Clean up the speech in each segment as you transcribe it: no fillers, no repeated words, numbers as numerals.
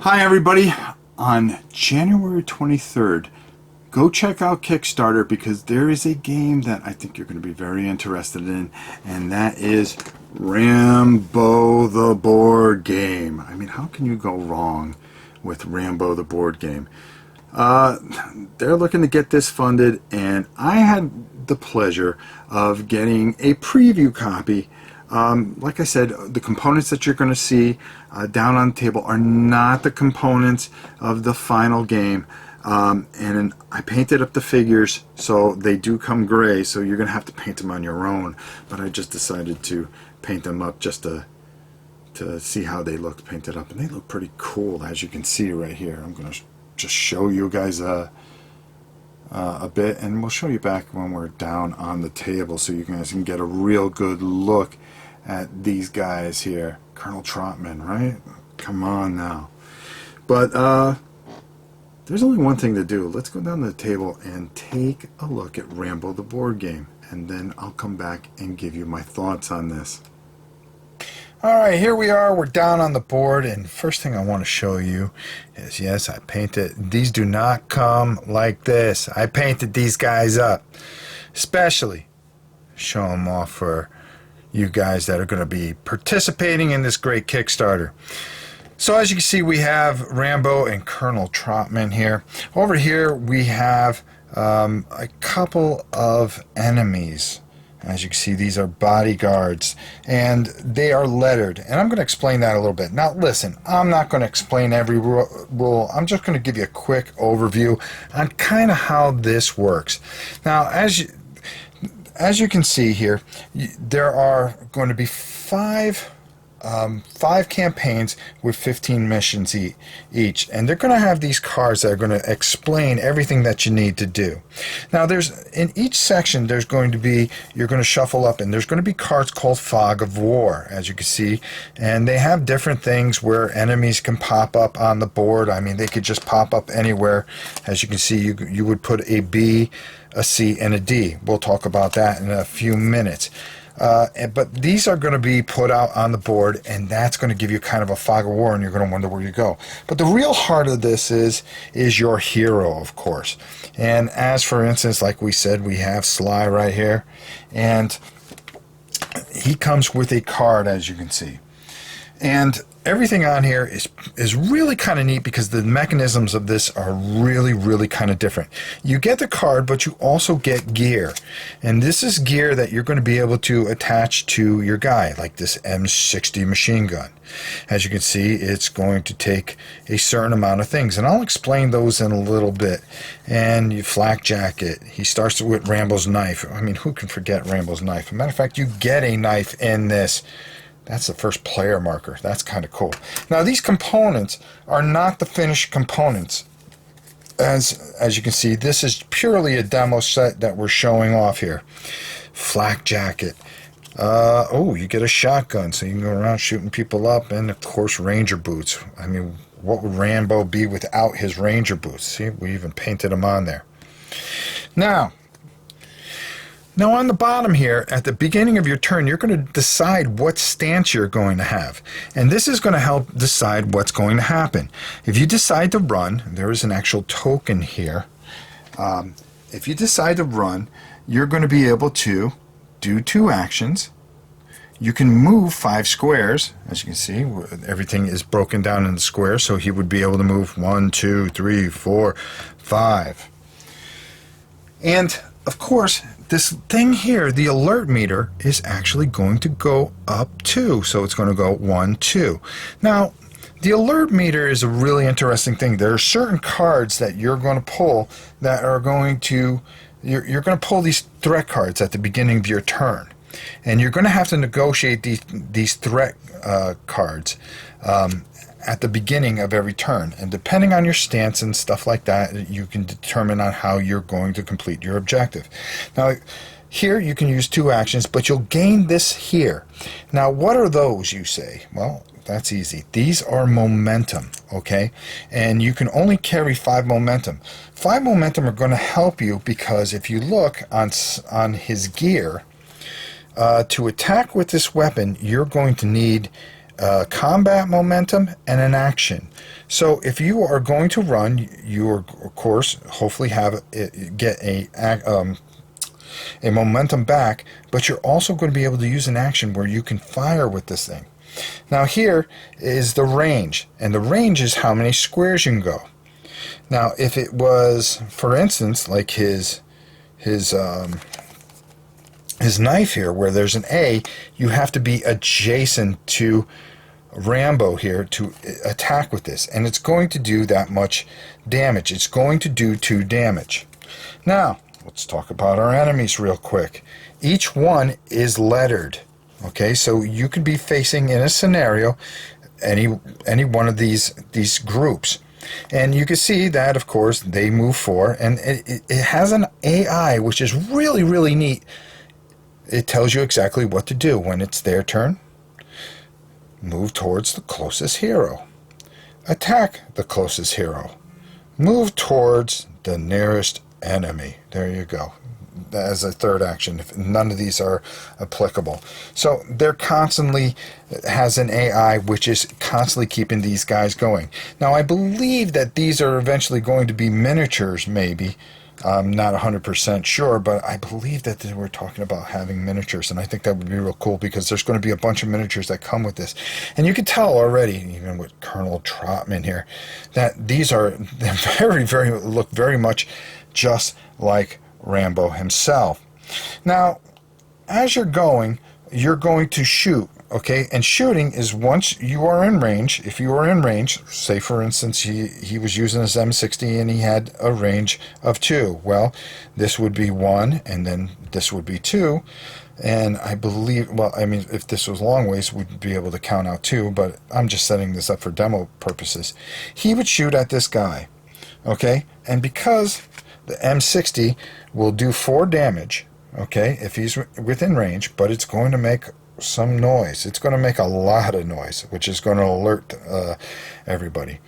Hi everybody, on January 23rd, go check out Kickstarter because there is a game that I think you're going to be very interested in, and that is Rambo the board game. I mean, how can you go wrong with Rambo the board game? They're looking to get this funded, and I had the pleasure of getting a preview copy. Like I said, the components that you're going to see down on the table are not the components of the final game. And I painted up the figures so they do come gray, so you're going to have to paint them on your own. But I just decided to paint them up just to see how they look painted up. And they look pretty cool, as you can see right here. I'm going to just show you guys a bit, and we'll show you back when we're down on the table so you guys can get a real good look at these guys here. Colonel Trotman, right? Come on now. But there's only one thing to do. Let's go down to the table and take a look at Rambo the board game, and then I'll come back and give you my thoughts on this. Alright, here we are. We're down on the board, and first thing I want to show you is, yes, I painted. These do not come like this. I painted these guys up, especially show them off for you guys that are going to be participating in this great Kickstarter. So as you can see, we have Rambo and Colonel Trotman here. Over here we have a couple of enemies. As you can see, these are bodyguards, and they are lettered, and I'm going to explain that a little bit. Now listen, I'm not going to explain every rule. I'm just going to give you a quick overview on kind of how this works. Now as you can see here, there are going to be five campaigns with 15 missions each, and they're going to have these cards that are going to explain everything that you need to do. Now in each section there's going to be, you're going to shuffle up, and there's going to be cards called Fog of War, as you can see, and they have different things where enemies can pop up on the board. I mean, they could just pop up anywhere. As you can see, you would put a B, a C, and a D. We'll talk about that in a few minutes. But these are going to be put out on the board, and that's going to give you kind of a fog of war, and you're going to wonder where you go. But the real heart of this is your hero, of course. And as for instance, like we said, we have Sly right here, and he comes with a card, as you can see. And everything on here is really kind of neat because the mechanisms of this are really kind of different. You get the card, but you also get gear, and this is gear that you're going to be able to attach to your guy, like this M60 machine gun. As you can see, it's going to take a certain amount of things, and I'll explain those in a little bit. And you flak jacket. He starts with Rambo's knife. I mean, who can forget Rambo's knife? As a matter of fact, you get a knife in this. That's the first player marker. That's kind of cool. Now these components are not the finished components. As you can see, this is purely a demo set that we're showing off here. Flak jacket. Oh, you get a shotgun, so you can go around shooting people up, and of course Ranger boots. I mean, what would Rambo be without his Ranger boots? See, we even painted them on there. Now on the bottom here, at the beginning of your turn, you're going to decide what stance you're going to have. And this is going to help decide what's going to happen. If you decide to run, there is an actual token here. If you decide to run, you're going to be able to do 2 actions. You can move 5 squares. As you can see, everything is broken down into squares, so he would be able to move 1, 2, 3, 4, 5. And of course, this thing here, the alert meter, is actually going to go up 2. So it's going to go 1, 2. Now, the alert meter is a really interesting thing. There are certain cards that you're going to pull that are going to, you're going to pull these threat cards at the beginning of your turn. And you're going to have to negotiate these threat cards at the beginning of every turn, and depending on your stance and stuff like that, you can determine on how you're going to complete your objective. Now here you can use 2 actions, but you'll gain this here. Now what are those, you say? Well, that's easy. These are momentum, okay? And you can only carry 5 momentum. 5 momentum are going to help you because if you look on his gear, to attack with this weapon, you're going to need combat momentum and an action. So if you are going to run, you are, of course, hopefully get a momentum back, but you're also going to be able to use an action where you can fire with this thing. Now here is the range, and the range is how many squares you can go. Now if it was, for instance, like his knife here, where there's an A, you have to be adjacent to Rambo here to attack with this, and it's going to do that much damage. It's going to do 2 damage. Now let's talk about our enemies real quick. Each one is lettered. Okay, so you could be facing in a scenario any one of these groups, and you can see that, of course, they move 4, and it has an AI which is really neat. It tells you exactly what to do when it's their turn. Move towards the closest hero. Attack the closest hero. Move towards the nearest enemy. There you go. As a third action, if none of these are applicable. So they're constantly has an AI which is constantly keeping these guys going. Now I believe that these are eventually going to be miniatures, maybe. I'm not 100% sure, but I believe that we're talking about having miniatures, and I think that would be real cool because there's going to be a bunch of miniatures that come with this. And you can tell already, even with Colonel Trotman here, that these are look very much just like Rambo himself. Now, as you're going to shoot, okay? And shooting is once you are in range. If you are in range, say for instance he was using his M60 and he had a range of 2. Well, this would be 1, and then this would be 2. And I believe, well, I mean, if this was long ways, we'd be able to count out 2, but I'm just setting this up for demo purposes. He would shoot at this guy, okay? And because the M60 will do 4 damage, okay, if he's within range, but it's going to make some noise. It's going to make a lot of noise, which is going to alert everybody.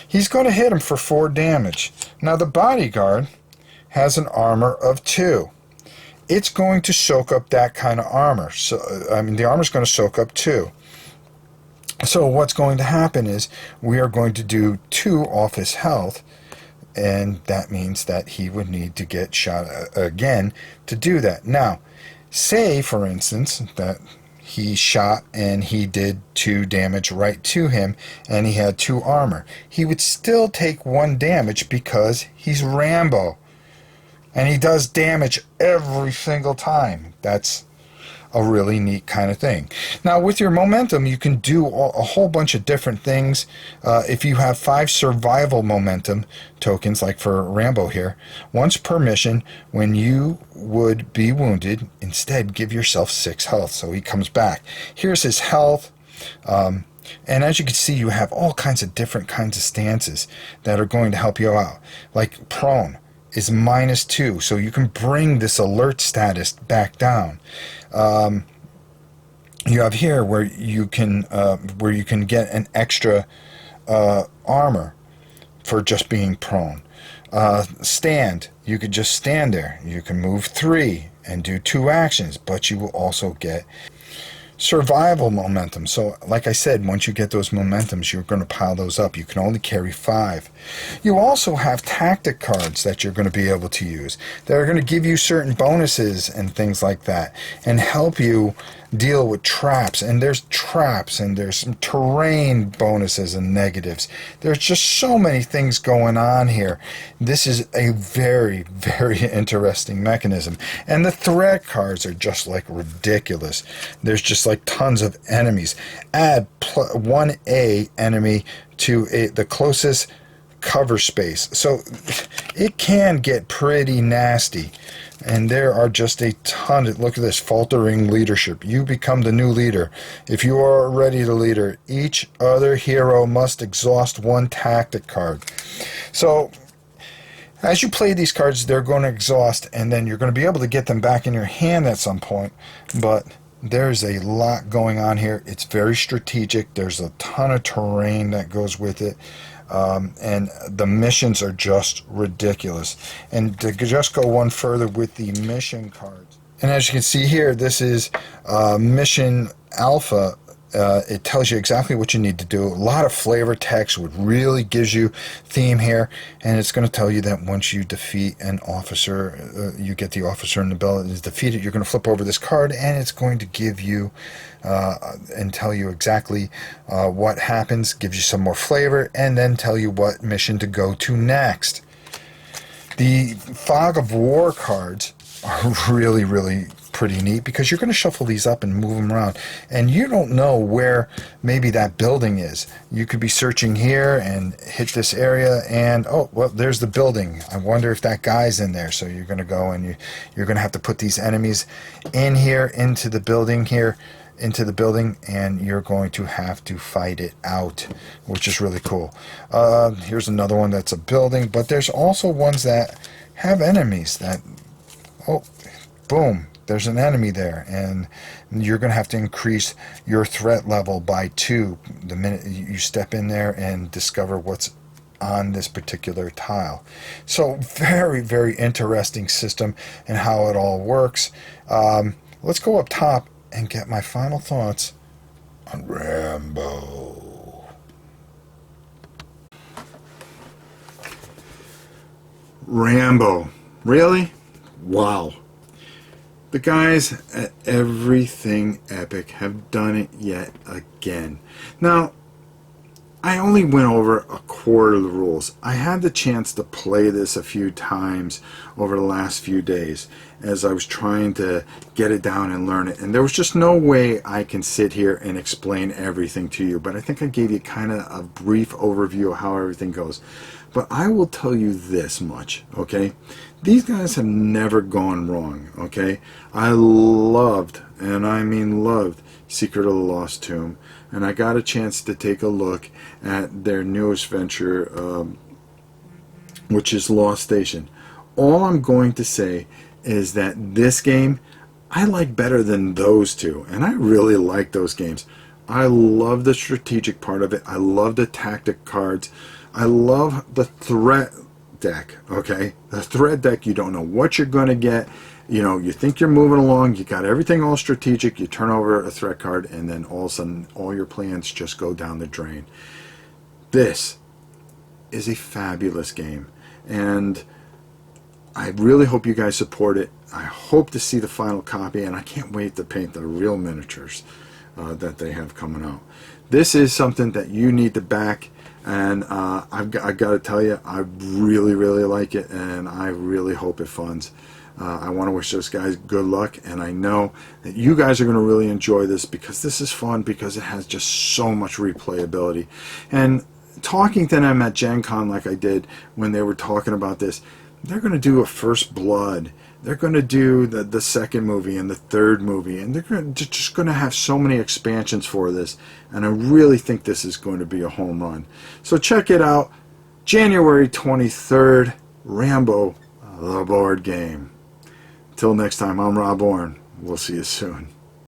He's going to hit him for 4 damage. Now the bodyguard has an armor of 2. It's going to soak up that kind of armor. So I mean, the armor's going to soak up 2. So what's going to happen is we are going to do 2 off his health, and that means that he would need to get shot again to do that. Now, say, for instance, that he shot and he did 2 damage right to him, and he had 2 armor. He would still take 1 damage because he's Rambo. And he does damage every single time. That's a really neat kind of thing. Now with your momentum, you can do a whole bunch of different things. If you have 5 survival momentum tokens, like for Rambo here, once per mission, when you would be wounded, instead give yourself 6 health, so he comes back. Here's his health, and as you can see, you have all kinds of different kinds of stances that are going to help you out. Like prone is -2, so you can bring this alert status back down. You have here where you can get an extra armor for just being prone. Stand, you could just stand there. You can move 3 and do 2 actions, but you will also get survival momentum. So like I said, once you get those momentums, you're going to pile those up. You can only carry 5. You also have tactic cards that you're going to be able to use that are going to give you certain bonuses and things like that, and help you deal with traps. And there's traps, and there's some terrain bonuses and negatives. There's just so many things going on here. This is a very interesting mechanism. And the threat cards are just like ridiculous. There's just like tons of enemies. Add 1A enemy to the closest cover space. So it can get pretty nasty. And there are just a ton. Look at this, faltering leadership. You become the new leader. If you are already the leader, each other hero must exhaust 1 tactic card. So as you play these cards, they're going to exhaust, and then you're going to be able to get them back in your hand at some point. But there's a lot going on here. It's very strategic. There's a ton of terrain that goes with it. And the missions are just ridiculous. And to just go one further with the mission cards, and as you can see here, this is mission alpha It tells you exactly what you need to do. A lot of flavor text, which really gives you theme here, and it's going to tell you that once you defeat an officer, you get the officer in the belt is defeated, you're going to flip over this card, and it's going to give you and tell you exactly what happens, gives you some more flavor, and then tell you what mission to go to next. The Fog of War cards are really, really pretty neat because you're going to shuffle these up and move them around, and you don't know where maybe that building is. You could be searching here and hit this area, and oh, well, there's the building. I wonder if that guy's in there. So you're going to go and you're going to have to put these enemies in here, into the building here, into the building, and you're going to have to fight it out, which is really cool. Here's another one that's a building, but there's also ones that have enemies that, oh, boom, there's an enemy there, and you're going to have to increase your threat level by 2 the minute you step in there and discover what's on this particular tile. So very, very interesting system and how it all works. Let's go up top and get my final thoughts on Rambo. Rambo. Really? Wow. The guys at Everything Epic have done it yet again. Now, I only went over a quarter of the rules. I had the chance to play this a few times over the last few days as I was trying to get it down and learn it. And there was just no way I can sit here and explain everything to you. But I think I gave you kind of a brief overview of how everything goes. But I will tell you this much, okay? These guys have never gone wrong, okay? I loved, and I mean loved, Secret of the Lost Tomb. And I got a chance to take a look at their newest venture, which is Lost Station. All I'm going to say is that this game I like better than those two, and I really like those games. I love the strategic part of it. I love the tactic cards. I love the threat deck, okay? The threat deck, you don't know what you're going to get. You know, you think you're moving along, you got everything all strategic, you turn over a threat card, and then all of a sudden, all your plans just go down the drain. This is a fabulous game, and I really hope you guys support it. I hope to see the final copy, and I can't wait to paint the real miniatures that they have coming out. This is something that you need to back, and I've got to tell you, I really, really like it, and I really hope it funds. I want to wish those guys good luck, and I know that you guys are going to really enjoy this because this is fun, because it has just so much replayability. And talking to them at Gen Con like I did when they were talking about this, they're going to do a First Blood. They're going to do the second movie and the third movie, and they're just going to have so many expansions for this, and I really think this is going to be a home run. So check it out, January 23rd, Rambo, the board game. Till next time, I'm Rob Orn. We'll see you soon.